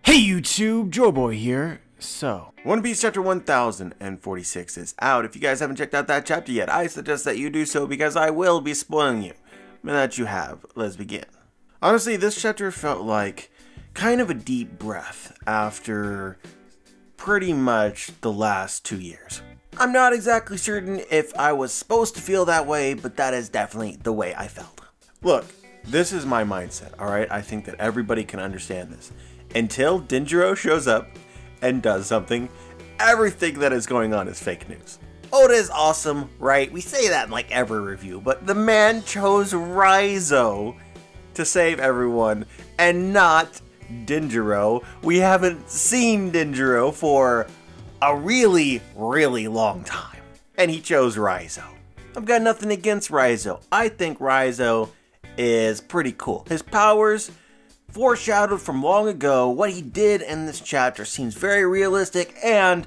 Hey YouTube, Joeboy here. So, One Piece chapter 1046 is out. If you guys haven't checked out that chapter yet, I suggest that you do so because I will be spoiling you. But that you have, let's begin. Honestly, this chapter felt like kind of a deep breath after pretty much the last 2 years. I'm not exactly certain if I was supposed to feel that way, but that is definitely the way I felt. Look, this is my mindset, alright? I think that everybody can understand this. Until Denjiro shows up and does something, everything that is going on is fake news. Oda is awesome, right? We say that in like every review, but the man chose Raizo to save everyone and not Denjiro. We haven't seen Denjiro for a really, really long time, and he chose Raizo. I've got nothing against Raizo. I think Raizo is pretty cool. His powers foreshadowed from long ago. What he did in this chapter seems very realistic and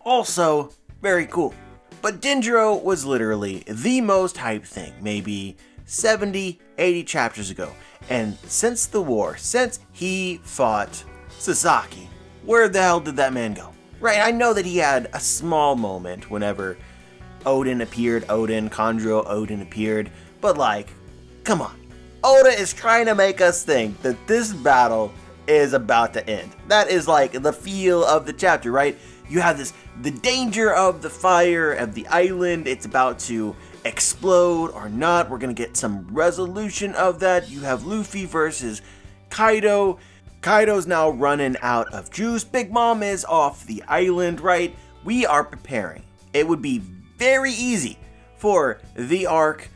also very cool. But Denjiro was literally the most hyped thing maybe 70, 80 chapters ago. And since the war, since he fought Sasaki, where the hell did that man go? Right, I know that he had a small moment whenever Odin appeared, Conjuro Odin appeared, but like, come on. Oda is trying to make us think that this battle is about to end. That is like the feel of the chapter, right? You have the danger of the fire of the island. It's about to explode or not. We're going to get some resolution of that. You have Luffy versus Kaido. Kaido's now running out of juice. Big Mom is off the island, right? We are preparing. It would be very easy for the arc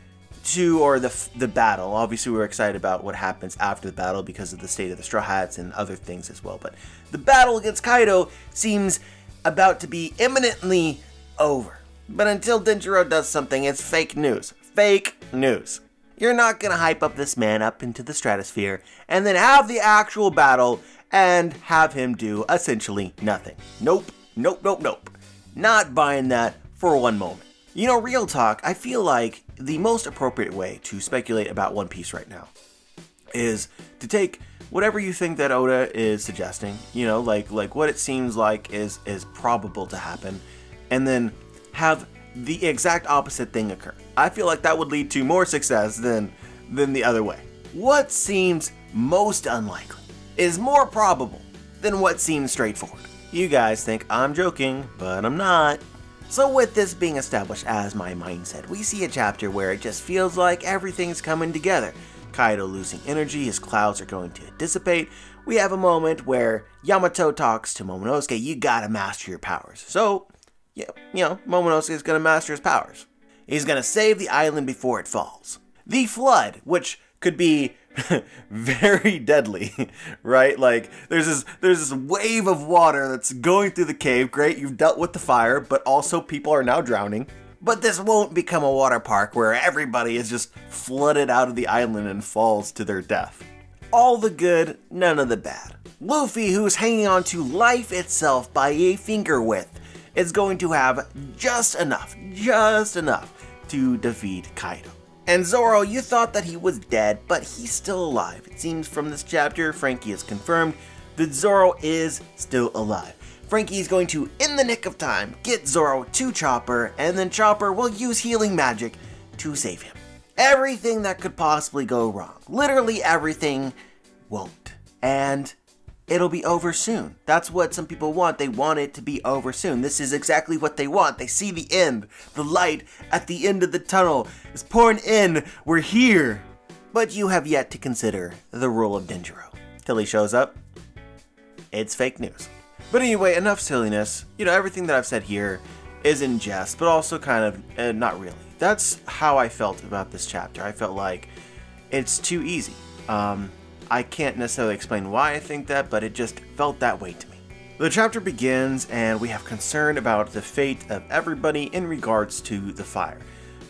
or the battle. Obviously, we're excited about what happens after the battle because of the state of the Straw Hats and other things as well. But the battle against Kaido seems about to be imminently over. But until Denjiro does something, it's fake news. Fake news. You're not gonna hype up this man up into the stratosphere and then have the actual battle and have him do essentially nothing. Nope, nope, nope, nope. Not buying that for one moment. You know, real talk, I feel like the most appropriate way to speculate about One Piece right now is to take whatever you think that Oda is suggesting, you know, like what it seems like is probable to happen, and then have the exact opposite thing occur. I feel like that would lead to more success than the other way. What seems most unlikely is more probable than what seems straightforward. You guys think I'm joking, but I'm not. So with this being established as my mindset, we see a chapter where it just feels like everything's coming together. Kaido losing energy, his clouds are going to dissipate. We have a moment where Yamato talks to Momonosuke, you gotta master your powers. So, yeah, you know, Momonosuke is gonna master his powers. He's gonna save the island before it falls. The flood, which could be very deadly, right? Like there's this wave of water that's going through the cave. Great, you've dealt with the fire, but also people are now drowning. But this won't become a water park where everybody is just flooded out of the island and falls to their death. All the good, none of the bad. Luffy, who's hanging on to life itself by a finger width, is going to have just enough to defeat Kaido. And Zoro, you thought that he was dead, but he's still alive. It seems from this chapter, Franky has confirmed that Zoro is still alive. Franky is going to, in the nick of time, get Zoro to Chopper, and then Chopper will use healing magic to save him. Everything that could possibly go wrong, literally everything, won't. And it'll be over soon. That's what some people want. They want it to be over soon. This is exactly what they want. They see the end. The light at the end of the tunnel is pouring in. We're here. But you have yet to consider the rule of Denjiro. Till he shows up, it's fake news. But anyway, enough silliness. You know, everything that I've said here is in jest, but also kind of not really. That's how I felt about this chapter. I felt like it's too easy. I can't necessarily explain why I think that, but it just felt that way to me. The chapter begins and we have concern about the fate of everybody in regards to the fire.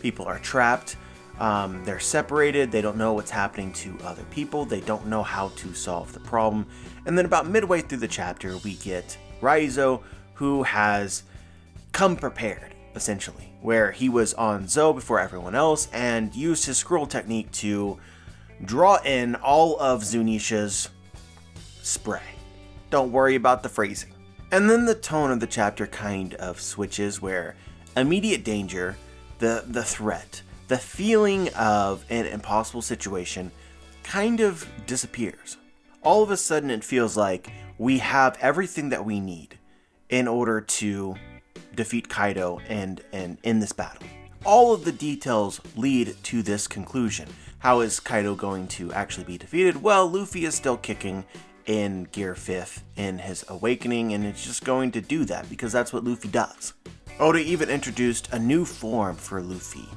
People are trapped, they're separated, they don't know what's happening to other people, they don't know how to solve the problem. And then about midway through the chapter, we get Raizo, who has come prepared, essentially, where he was on Zou before everyone else and used his scroll technique to draw in all of Zunisha's spray. Don't worry about the phrasing. And then the tone of the chapter kind of switches where immediate danger, the threat, the feeling of an impossible situation kind of disappears. All of a sudden it feels like we have everything that we need in order to defeat Kaido and in this battle. All of the details lead to this conclusion. How is Kaido going to actually be defeated? Well, Luffy is still kicking in Gear 5th in his awakening, and it's just going to do that because that's what Luffy does. Oda even introduced a new form for Luffy,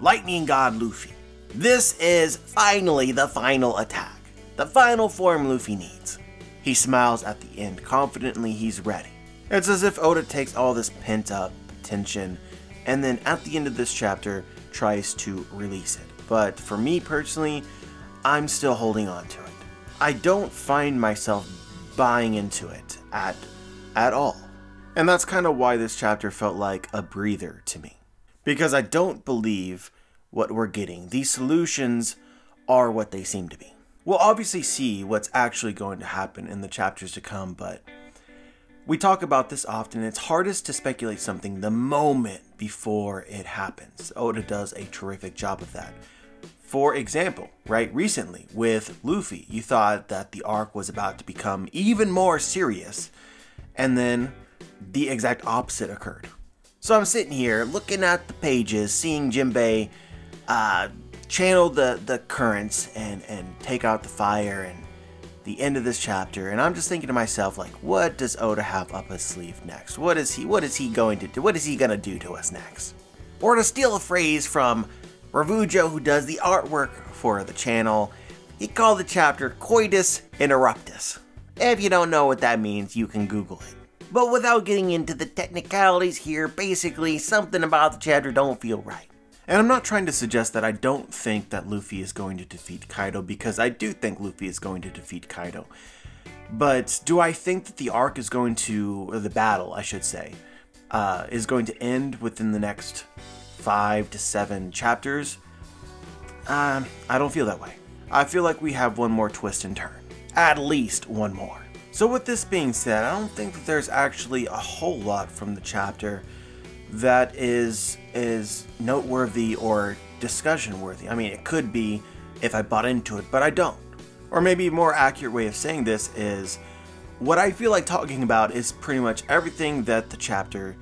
Lightning God Luffy. This is finally the final attack, the final form Luffy needs. He smiles at the end, confidently he's ready. It's as if Oda takes all this pent up tension and then at the end of this chapter tries to release it. But for me personally, I'm still holding on to it. I don't find myself buying into it at all. And that's kind of why this chapter felt like a breather to me. Because I don't believe what we're getting. These solutions are what they seem to be. We'll obviously see what's actually going to happen in the chapters to come, but we talk about this often. It's hardest to speculate something the moment before it happens. Oda does a terrific job of that. For example, right recently with Luffy, you thought that the arc was about to become even more serious, and then the exact opposite occurred. So I'm sitting here looking at the pages, seeing Jinbei channel the currents and take out the fire and the end of this chapter, and I'm just thinking to myself, like, what does Oda have up his sleeve next? What is he going to do? What is he gonna do to us next? Or to steal a phrase from Revujo, who does the artwork for the channel, he called the chapter Coitus Interruptus. If you don't know what that means, you can Google it. But without getting into the technicalities here, basically something about the chapter don't feel right. And I'm not trying to suggest that I don't think that Luffy is going to defeat Kaido, because I do think Luffy is going to defeat Kaido. But do I think that the arc is going to, or the battle, I should say, is going to end within the next 5 to 7 chapters? I don't feel that way. I feel like we have one more twist and turn. At least one more. So with this being said, I don't think that there's actually a whole lot from the chapter that is noteworthy or discussion worthy. I mean, it could be if I bought into it, but I don't. Or maybe a more accurate way of saying this is, what I feel like talking about is pretty much everything that the chapter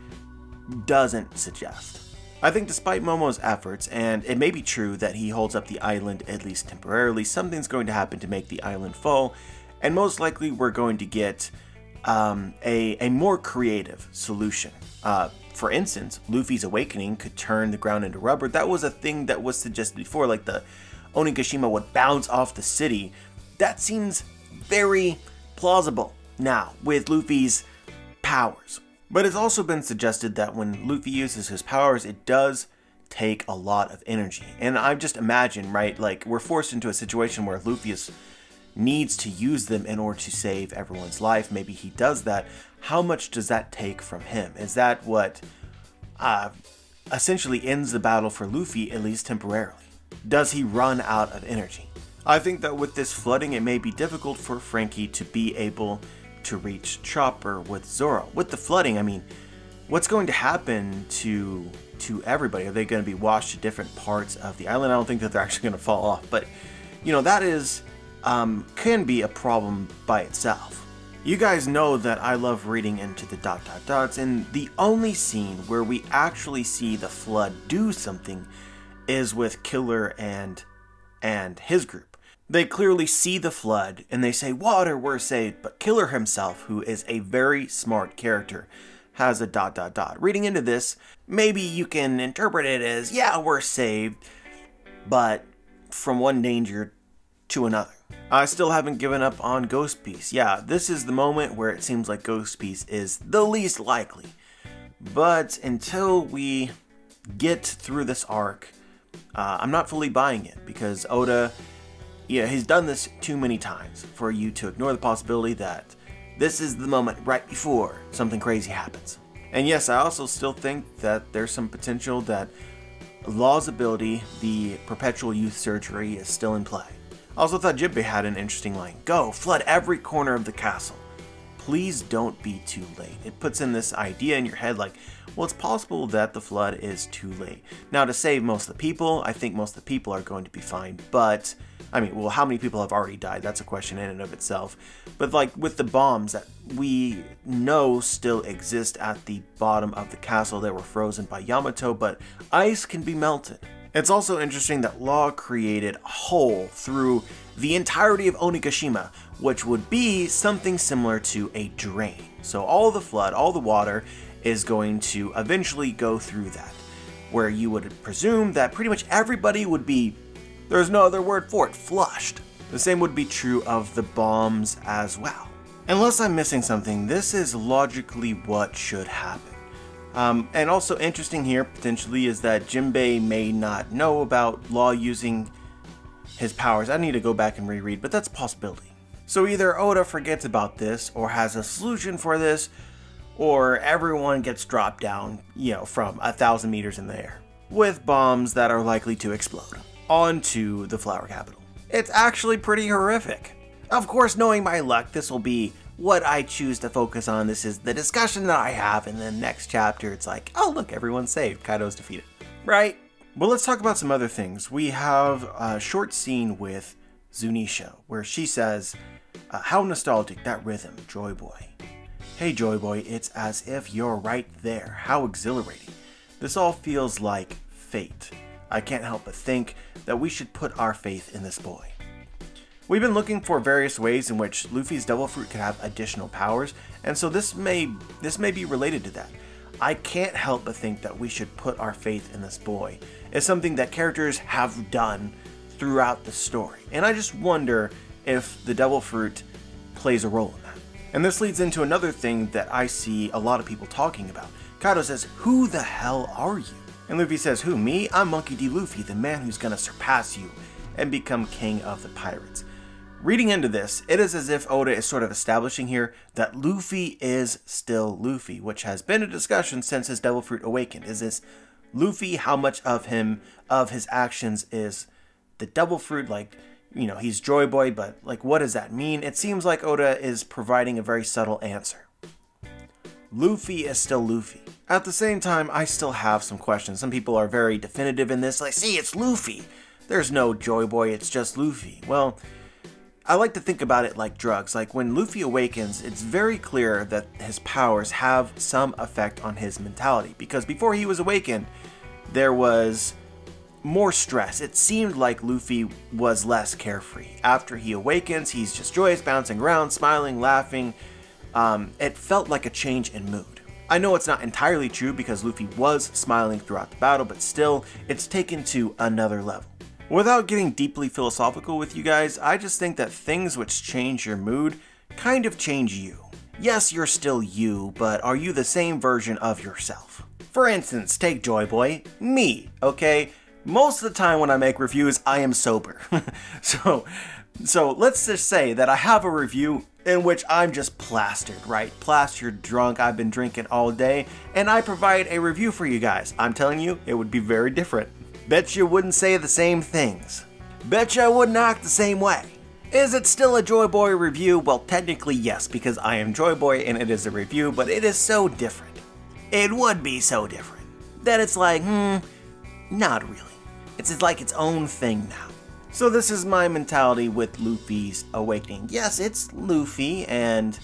doesn't suggest. I think despite Momo's efforts, and it may be true that he holds up the island at least temporarily, something's going to happen to make the island fall, and most likely we're going to get a more creative solution. For instance, Luffy's awakening could turn the ground into rubber. That was a thing that was suggested before, like the Onigashima would bounce off the city. That seems very plausible now with Luffy's powers. But it's also been suggested that when Luffy uses his powers, it does take a lot of energy. And I just imagine, right, like we're forced into a situation where Luffy needs to use them in order to save everyone's life. Maybe he does that. How much does that take from him? Is that what essentially ends the battle for Luffy, at least temporarily? Does he run out of energy? I think that with this flooding, it may be difficult for Frankie to be able to reach Chopper with Zoro. With the flooding, I mean, what's going to happen to everybody? Are they going to be washed to different parts of the island? I don't think that they're actually going to fall off, but you know, that is can be a problem by itself. You guys know that I love reading into the ... and the only scene where we actually see the flood do something is with Killer and his group. They clearly see the flood and they say, "Water, we're saved," but Killer himself, who is a very smart character, has a ... Reading into this, maybe you can interpret it as, yeah, we're saved, but from one danger to another. I still haven't given up on Ghost Piece. Yeah, this is the moment where it seems like Ghost Piece is the least likely. But until we get through this arc, I'm not fully buying it, because Oda, yeah, he's done this too many times for you to ignore the possibility that this is the moment right before something crazy happens. And yes, I also still think that there's some potential that Law's ability, the perpetual youth surgery, is still in play. I also thought Jinbei had an interesting line. "Go, flood every corner of the castle. please don't be too late. It puts in this idea in your head like, well, it's possible that the flood is too late. Now, to save most of the people, I think most of the people are going to be fine, but, I mean, well, how many people have already died? That's a question in and of itself. But like with the bombs that we know still exist at the bottom of the castle, they were frozen by Yamato, but ice can be melted. It's also interesting that Law created a hole through the entirety of Onigashima, which would be something similar to a drain. So all the flood, all the water is going to eventually go through that, where you would presume that pretty much everybody would be, there's no other word for it, flushed. The same would be true of the bombs as well. Unless I'm missing something, this is logically what should happen. And also interesting here, potentially, is that Jinbei may not know about Law using his powers. I need to go back and reread, but that's a possibility. So either Oda forgets about this, or has a solution for this, or everyone gets dropped down, you know, from 1,000 meters in the air, with bombs that are likely to explode onto the Flower Capital. It's actually pretty horrific. Of course, knowing my luck, this will be what I choose to focus on. This is the discussion that I have, and then next chapter it's like, oh look, everyone's saved, Kaido's defeated, right? Well, let's talk about some other things. We have a short scene with Zunisha where she says, how nostalgic, that rhythm, Joy Boy. Hey Joy Boy, it's as if you're right there. How exhilarating. This all feels like fate. I can't help but think that we should put our faith in this boy. We've been looking for various ways in which Luffy's Devil Fruit could have additional powers, and so this may be related to that. I can't help but think that we should put our faith in this boy. It's something that characters have done throughout the story, and I just wonder if the Devil Fruit plays a role in that. And this leads into another thing that I see a lot of people talking about. Kaido says, who the hell are you? And Luffy says, who, me? I'm Monkey D. Luffy, the man who's gonna surpass you and become king of the pirates. Reading into this, it is as if Oda is sort of establishing here that Luffy is still Luffy, which has been a discussion since his Devil Fruit awakened. Is this Luffy? How much of him, of his actions is the Devil Fruit? Like, you know, he's Joy Boy, but like, what does that mean? It seems like Oda is providing a very subtle answer. Luffy is still Luffy. At the same time, I still have some questions. Some people are very definitive in this, like, see, it's Luffy. There's no Joy Boy, it's just Luffy. Well, I like to think about it like drugs. Like when Luffy awakens, it's very clear that his powers have some effect on his mentality, because before he was awakened, there was more stress. It seemed like Luffy was less carefree. After he awakens, he's just joyous, bouncing around, smiling, laughing. It felt like a change in mood. I know it's not entirely true because Luffy was smiling throughout the battle, but still, it's taken to another level. Without getting deeply philosophical with you guys, I just think that things which change your mood kind of change you. Yes, you're still you, but are you the same version of yourself? For instance, take Joy Boy, me, okay? Most of the time when I make reviews, I am sober. So let's just say that I have a review in which I'm just plastered, right? Plastered drunk, I've been drinking all day, and I provide a review for you guys. I'm telling you, it would be very different. Bet you wouldn't say the same things. Bet you I wouldn't act the same way. Is it still a Joy Boy review? Well, technically yes, because I am Joy Boy and it is a review, but it is so different. It would be so different that it's like, not really. It's like its own thing now. So this is my mentality with Luffy's awakening. Yes, it's Luffy, and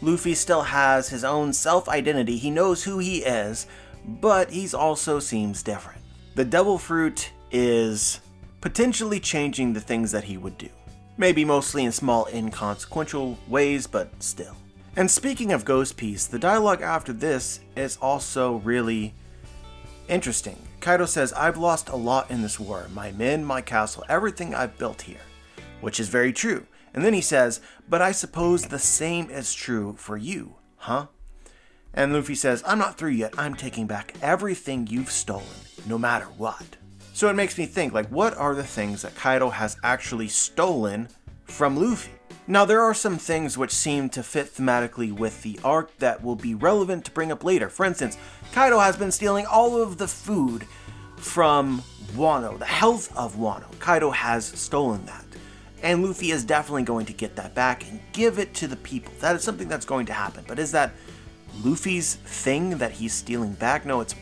Luffy still has his own self-identity. He knows who he is, but he also seems different. The Devil Fruit is potentially changing the things that he would do. Maybe mostly in small, inconsequential ways, but still. And speaking of Ghost Piece, the dialogue after this is also really interesting. Kaido says, I've lost a lot in this war. My men, my castle, everything I've built here. Which is very true. And then he says, but I suppose the same is true for you, huh? And Luffy says, I'm not through yet. I'm taking back everything you've stolen, no matter what. So it makes me think, like, what are the things that Kaido has actually stolen from Luffy? Now, there are some things which seem to fit thematically with the arc that will be relevant to bring up later. For instance, Kaido has been stealing all of the food from Wano, the health of Wano. Kaido has stolen that. and Luffy is definitely going to get that back and give it to the people. That is something that's going to happen. But is that Luffy's thing that he's stealing back? No, it's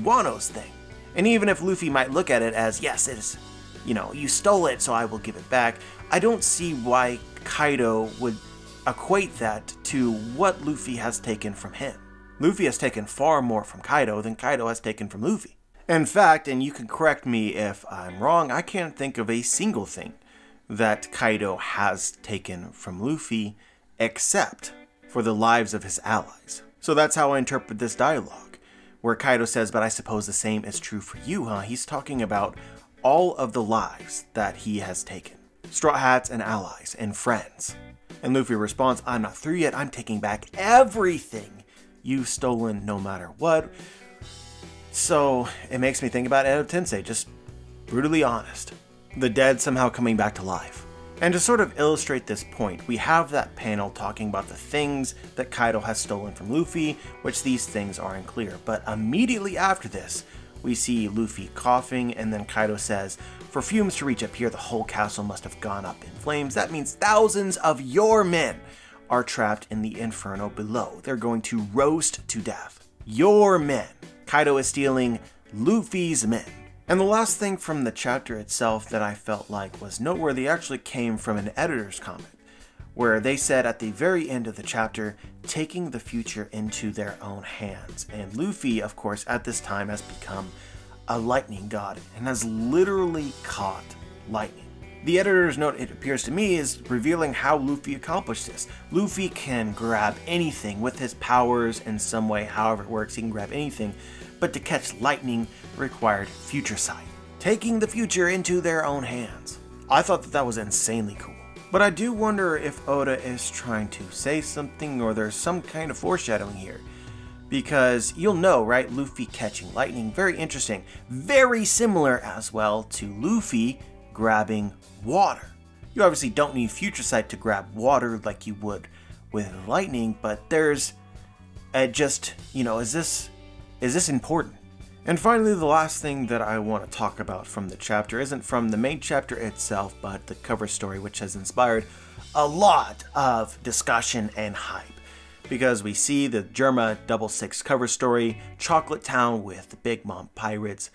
Wano's thing. And even if Luffy might look at it as, yes, it is, you know, you stole it, so I will give it back, I don't see why Kaido would equate that to what Luffy has taken from him. Luffy has taken far more from Kaido than Kaido has taken from Luffy. In fact, and you can correct me if I'm wrong, I can't think of a single thing that Kaido has taken from Luffy except for the lives of his allies. So that's how I interpret this dialogue, where Kaido says, but I suppose the same is true for you, huh? He's talking about all of the lives that he has taken. Straw Hats and allies and friends. And Luffy responds, I'm not through yet, I'm taking back everything you've stolen no matter what. So it makes me think about Edo Tensei, just brutally honest. The dead somehow coming back to life. And to sort of illustrate this point, we have that panel talking about the things that Kaido has stolen from Luffy, which these things are unclear. But immediately after this, we see Luffy coughing, and then Kaido says, for fumes to reach up here, the whole castle must have gone up in flames. That means thousands of your men are trapped in the inferno below. They're going to roast to death. Your men. Kaido is stealing Luffy's men. And the last thing from the chapter itself that I felt like was noteworthy actually came from an editor's comment, where they said at the very end of the chapter, taking the future into their own hands. And Luffy, of course, at this time has become a lightning god and has literally caught lightning. The editor's note, it appears to me, is revealing how Luffy accomplished this. Luffy can grab anything with his powers in some way, however it works, he can grab anything, but to catch lightning required future sight. Taking the future into their own hands. I thought that was insanely cool. But I do wonder if Oda is trying to say something, or there's some kind of foreshadowing here. Because you'll know, right? Luffy catching lightning, very interesting. Very similar as well to Luffy grabbing water. You obviously don't need future sight to grab water like you would with lightning, but there's just, you know, is this important? And finally, the last thing that I want to talk about from the chapter isn't from the main chapter itself, but the cover story, which has inspired a lot of discussion and hype. Because we see the Germa 66 cover story, Chocolate Town with the Big Mom Pirates,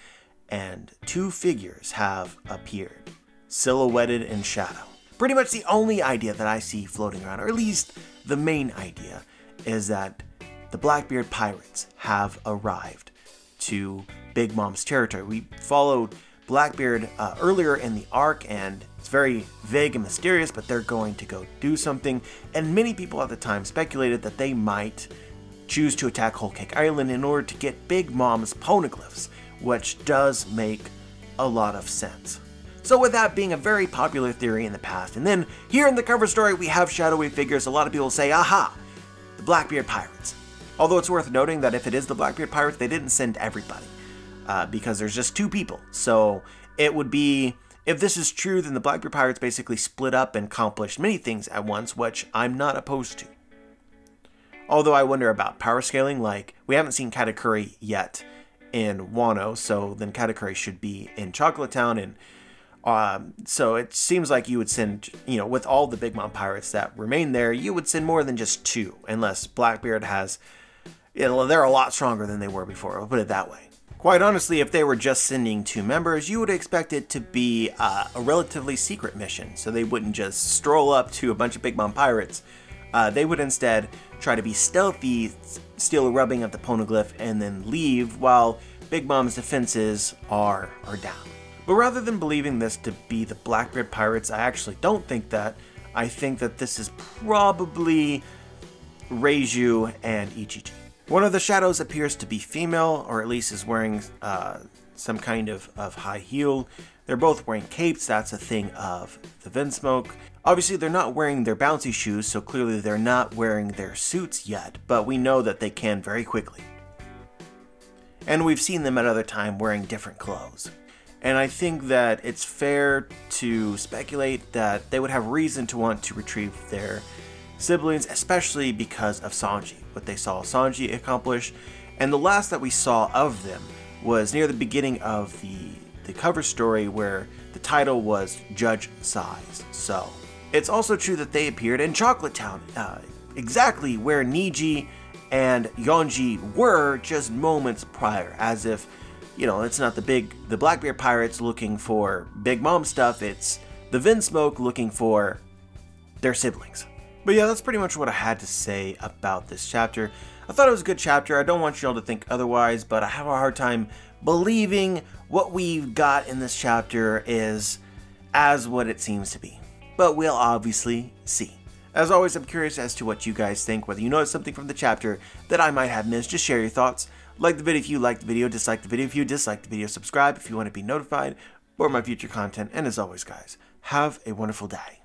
and two figures have appeared, silhouetted in shadow. Pretty much the only idea that I see floating around, or at least the main idea, is that the Blackbeard Pirates have arrived to Big Mom's territory. We followed Blackbeard earlier in the arc, and it's very vague and mysterious, but they're going to go do something, and many people at the time speculated that they might choose to attack Whole Cake Island in order to get Big Mom's poneglyphs, which does make a lot of sense. So with that being a very popular theory in the past, and then here in the cover story we have shadowy figures, a lot of people say, aha, the Blackbeard Pirates. Although it's worth noting that if it is the Blackbeard Pirates, they didn't send everybody, because there's just two people. So it would be, if this is true, then the Blackbeard Pirates basically split up and accomplished many things at once, which I'm not opposed to. Although I wonder about power scaling, like, we haven't seen Katakuri yet in Wano, so then Katakuri should be in Chocolate Town, and so it seems like you would send, you know, with all the Big Mom Pirates that remain there, you would send more than just two, unless Blackbeard has, you know, they're a lot stronger than they were before, I'll put it that way. Quite honestly, if they were just sending two members, you would expect it to be a relatively secret mission, so they wouldn't just stroll up to a bunch of Big Mom Pirates. They would instead try to be stealthy, steal a rubbing of the poneglyph, and then leave while Big Mom's defenses are down. But rather than believing this to be the Blackbeard Pirates, I actually don't think that. I think that this is probably Reiju and Ichiji. One of the shadows appears to be female, or at least is wearing some kind of high heel. They're both wearing capes, that's a thing of the Vinsmoke. Obviously they're not wearing their bouncy shoes, so clearly they're not wearing their suits yet, but we know that they can very quickly. And we've seen them at other times wearing different clothes. And I think that it's fair to speculate that they would have reason to want to retrieve their siblings, especially because of Sanji, what they saw Sanji accomplish. And the last that we saw of them was near the beginning of the the cover story where the title was Judge Size. So it's also true that they appeared in Chocolate Town, exactly where Niji and Yonji were just moments prior, as if, you know, it's not the Blackbeard pirates looking for Big Mom stuff, it's the Vinsmoke looking for their siblings. But yeah, that's pretty much what I had to say about this chapter. I thought it was a good chapter. I don't want y'all to think otherwise, but I have a hard time believing what we've got in this chapter is as what it seems to be. But we'll obviously see. As always, I'm curious as to what you guys think, whether you noticed something from the chapter that I might have missed. Just share your thoughts. Like the video if you liked the video, dislike the video if you disliked the video, subscribe if you want to be notified for my future content, and as always guys, have a wonderful day.